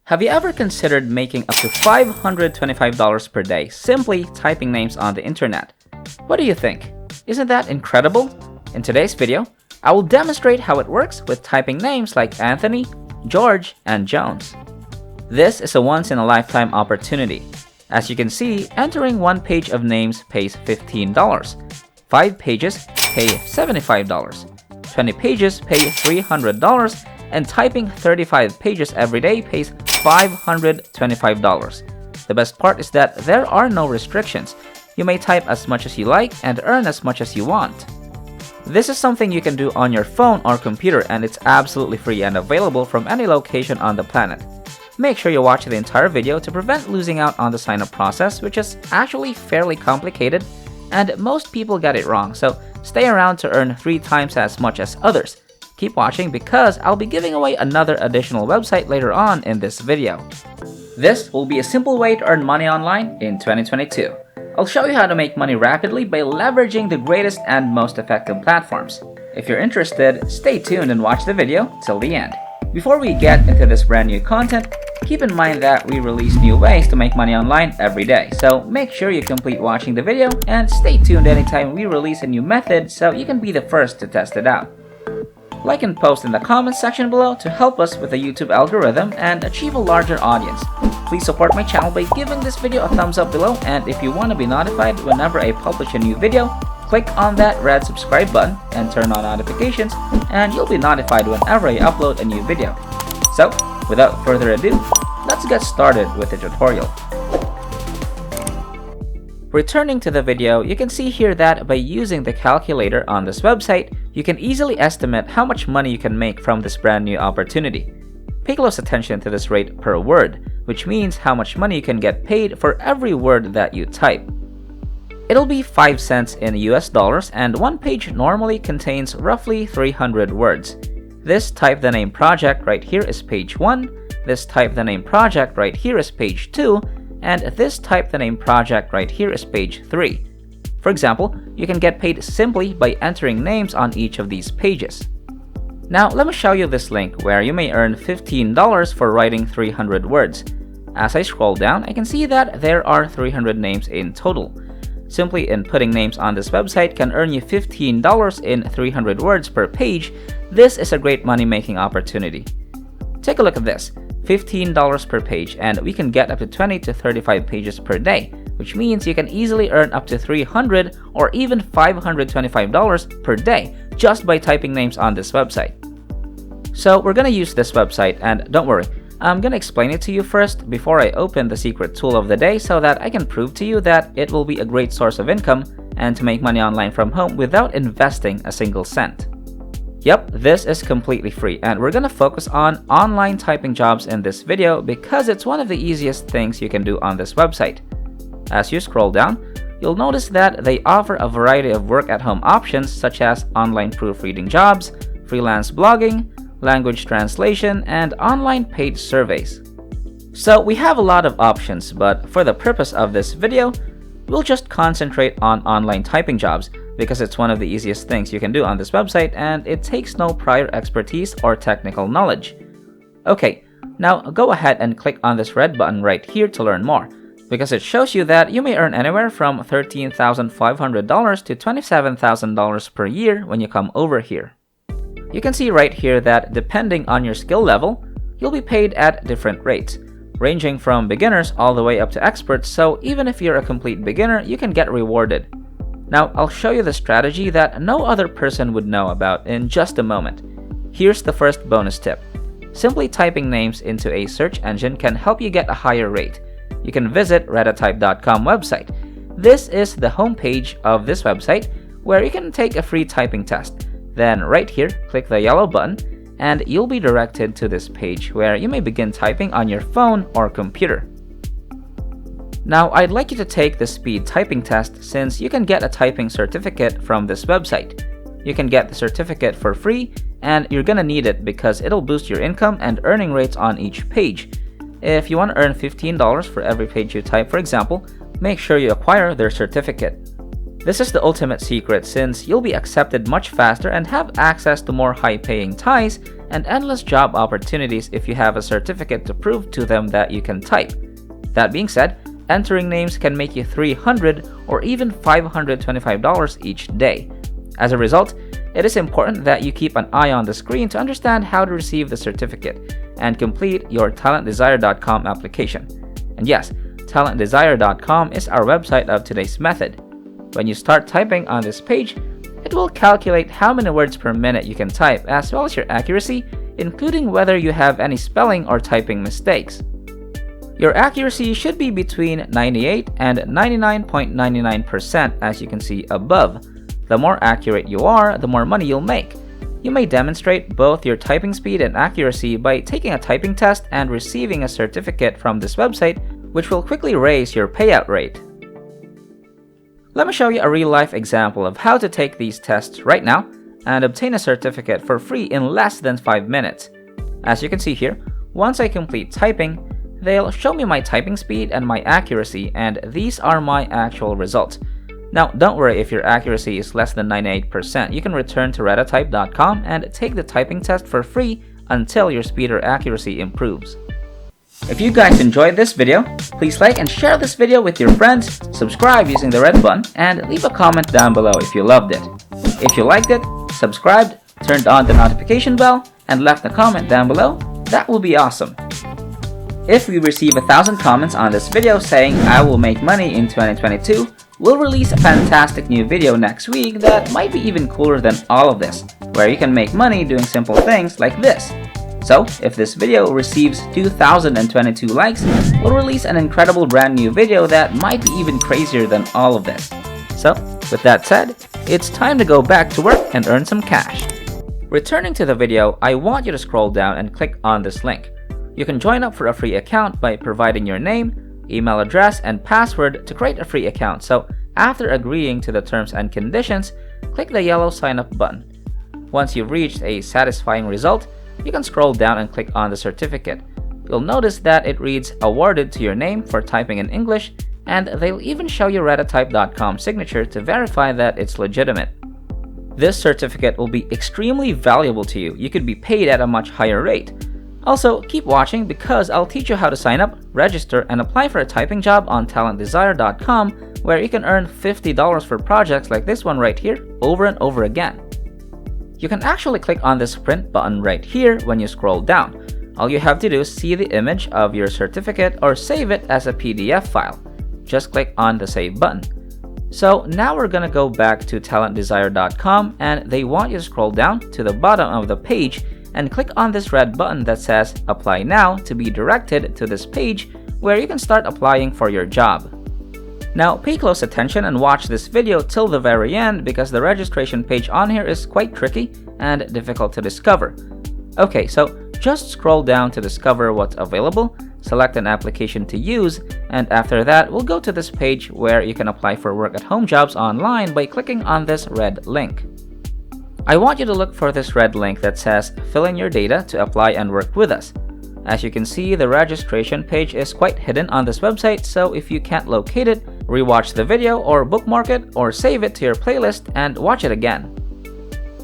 Have you ever considered making up to $525 per day simply typing names on the internet? What do you think? Isn't that incredible? In today's video, I will demonstrate how it works with typing names like Anthony, George, and Jones. This is a once-in-a-lifetime opportunity. As you can see, entering one page of names pays $15, 5 pages pay $75, 20 pages pay $300, and typing 35 pages every day pays $525. The best part is that there are no restrictions. You may type as much as you like and earn as much as you want. This is something you can do on your phone or computer, and it's absolutely free and available from any location on the planet. Make sure you watch the entire video to prevent losing out on the sign-up process, which is actually fairly complicated, and most people get it wrong, so stay around to earn 3 times as much as others. Keep watching because I'll be giving away another additional website later on in this video. This will be a simple way to earn money online in 2022. I'll show you how to make money rapidly by leveraging the greatest and most effective platforms. If you're interested, stay tuned and watch the video till the end. Before we get into this brand new content, keep in mind that we release new ways to make money online every day, so make sure you complete watching the video and stay tuned anytime we release a new method so you can be the first to test it out. Like and post in the comments section below to help us with the YouTube algorithm and achieve a larger audience. Please support my channel by giving this video a thumbs up below, and if you want to be notified whenever I publish a new video, click on that red subscribe button and turn on notifications, and you'll be notified whenever I upload a new video. So, without further ado, let's get started with the tutorial. Returning to the video, you can see here that by using the calculator on this website, you can easily estimate how much money you can make from this brand new opportunity. Pay close attention to this rate per word, which means how much money you can get paid for every word that you type. It'll be 5 cents in US dollars, and one page normally contains roughly 300 words. This Type the Name project right here is page 1, this Type the Name project right here is page 2, and this Type the Name project right here is page 3. For example, you can get paid simply by entering names on each of these pages. Now, let me show you this link where you may earn $15 for writing 300 words. As I scroll down, I can see that there are 300 names in total. Simply inputting names on this website can earn you $15 in 300 words per page. This is a great money-making opportunity. Take a look at this. $15 per page, and we can get up to 20 to 35 pages per day, which means you can easily earn up to $300 or even $525 per day just by typing names on this website. So we're gonna use this website, and don't worry, I'm gonna explain it to you first before I open the secret tool of the day so that I can prove to you that it will be a great source of income and to make money online from home without investing a single cent. Yep, this is completely free, and we're gonna focus on online typing jobs in this video because it's one of the easiest things you can do on this website. As you scroll down, you'll notice that they offer a variety of work-at-home options such as online proofreading jobs, freelance blogging, language translation, and online paid surveys. So we have a lot of options, but for the purpose of this video, we'll just concentrate on online typing jobs because it's one of the easiest things you can do on this website and it takes no prior expertise or technical knowledge. Okay, now go ahead and click on this red button right here to learn more, because it shows you that you may earn anywhere from $13,500 to $27,000 per year when you come over here. You can see right here that depending on your skill level, you'll be paid at different rates, ranging from beginners all the way up to experts, so even if you're a complete beginner, you can get rewarded. Now, I'll show you the strategy that no other person would know about in just a moment. Here's the first bonus tip. Simply typing names into a search engine can help you get a higher rate. You can visit Retatype.com website. This is the homepage of this website where you can take a free typing test. Then right here, click the yellow button and you'll be directed to this page where you may begin typing on your phone or computer. Now, I'd like you to take the speed typing test since you can get a typing certificate from this website. You can get the certificate for free, and you're gonna need it because it'll boost your income and earning rates on each page. If you want to earn $15 for every page you type, for example, make sure you acquire their certificate. This is the ultimate secret since you'll be accepted much faster and have access to more high-paying ties and endless job opportunities if you have a certificate to prove to them that you can type. That being said, entering names can make you $300 or even $525 each day. As a result, it is important that you keep an eye on the screen to understand how to receive the certificate and complete your TalentDesire.com application. And yes, TalentDesire.com is our website of today's method. When you start typing on this page, it will calculate how many words per minute you can type as well as your accuracy, including whether you have any spelling or typing mistakes. Your accuracy should be between 98 and 99.99% as you can see above. The more accurate you are, the more money you'll make. You may demonstrate both your typing speed and accuracy by taking a typing test and receiving a certificate from this website, which will quickly raise your payout rate. Let me show you a real-life example of how to take these tests right now and obtain a certificate for free in less than 5 minutes. As you can see here, once I complete typing, they'll show me my typing speed and my accuracy, and these are my actual results. Now, don't worry if your accuracy is less than 98%. You can return to reditype.com and take the typing test for free until your speed or accuracy improves. If you guys enjoyed this video, please like and share this video with your friends, subscribe using the red button, and leave a comment down below if you loved it. If you liked it, subscribed, turned on the notification bell, and left a comment down below, that will be awesome. If we receive 1,000 comments on this video saying I will make money in 2022, we'll release a fantastic new video next week that might be even cooler than all of this, where you can make money doing simple things like this. So, if this video receives 2,022 likes, we'll release an incredible brand new video that might be even crazier than all of this. So, with that said, it's time to go back to work and earn some cash. Returning to the video, I want you to scroll down and click on this link. You can join up for a free account by providing your name, email address, and password to create a free account. So, after agreeing to the terms and conditions, click the yellow sign up button. Once you've reached a satisfying result, you can scroll down and click on the certificate. You'll notice that it reads awarded to your name for typing in English, and they'll even show you reditype.com signature to verify that it's legitimate. This certificate will be extremely valuable to you. You could be paid at a much higher rate. Also, keep watching because I'll teach you how to sign up, register, and apply for a typing job on TalentDesire.com, where you can earn $50 for projects like this one right here over and over again. You can actually click on this print button right here when you scroll down. All you have to do is see the image of your certificate or save it as a PDF file. Just click on the save button. So now we're gonna go back to TalentDesire.com, and they want you to scroll down to the bottom of the page and click on this red button that says apply now to be directed to this page where you can start applying for your job. Now pay close attention and watch this video till the very end because the registration page on here is quite tricky and difficult to discover. Okay, so just scroll down to discover what's available, select an application to use, and after that we'll go to this page where you can apply for work at home jobs online by clicking on this red link. I want you to look for this red link that says fill in your data to apply and work with us. As you can see, the registration page is quite hidden on this website, so if you can't locate it, rewatch the video or bookmark it or save it to your playlist and watch it again.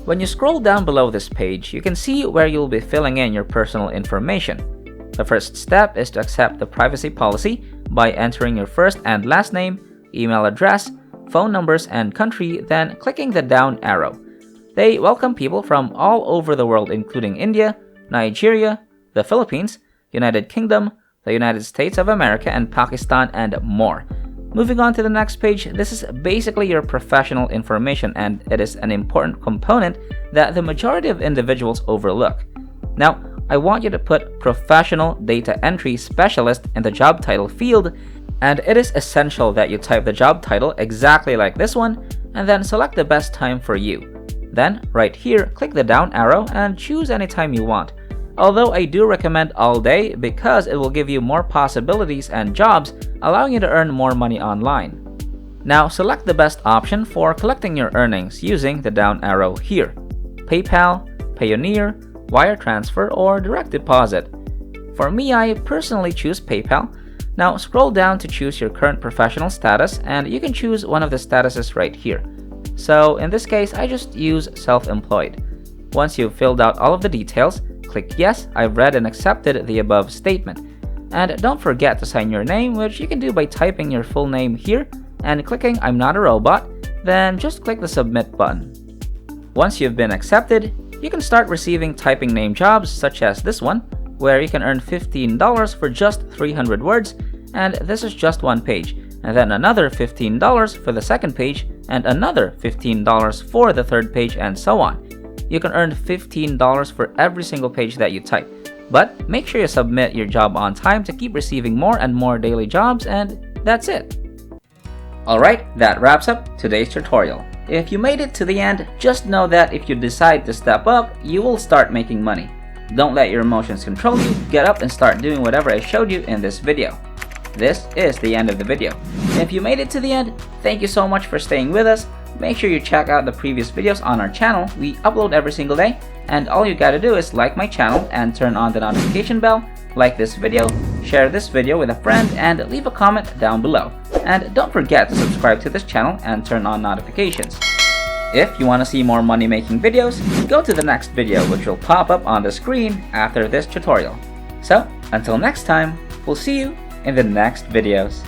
When you scroll down below this page, you can see where you'll be filling in your personal information. The first step is to accept the privacy policy by entering your first and last name, email address, phone numbers, and country, then clicking the down arrow. They welcome people from all over the world including India, Nigeria, the Philippines, United Kingdom, the United States of America, and Pakistan, and more. Moving on to the next page, this is basically your professional information, and it is an important component that the majority of individuals overlook. Now, I want you to put Professional Data Entry Specialist in the job title field, and it is essential that you type the job title exactly like this one, and then select the best time for you. Then, right here, click the down arrow and choose any time you want. Although I do recommend all day because it will give you more possibilities and jobs, allowing you to earn more money online. Now select the best option for collecting your earnings using the down arrow here: PayPal, Payoneer, wire transfer, or direct deposit. For me, I personally choose PayPal. Now scroll down to choose your current professional status, and you can choose one of the statuses right here. So in this case, I just use self-employed. Once you've filled out all of the details, click yes, I've read and accepted the above statement. And don't forget to sign your name, which you can do by typing your full name here and clicking I'm not a robot, then just click the submit button. Once you've been accepted, you can start receiving typing name jobs such as this one, where you can earn $15 for just 300 words, and this is just one page, and then another $15 for the second page, and another $15 for the third page, and so on. You can earn $15 for every single page that you type, but make sure you submit your job on time to keep receiving more and more daily jobs, and that's it. Alright, that wraps up today's tutorial. If you made it to the end, just know that if you decide to step up, you will start making money. Don't let your emotions control you, get up and start doing whatever I showed you in this video. This is the end of the video. If you made it to the end, thank you so much for staying with us. Make sure you check out the previous videos on our channel. We upload every single day, and all you gotta do is like my channel and turn on the notification bell, like this video, share this video with a friend, and leave a comment down below. And don't forget to subscribe to this channel and turn on notifications. If you want to see more money making videos, go to the next video which will pop up on the screen after this tutorial. So, until next time, we'll see you in the next videos.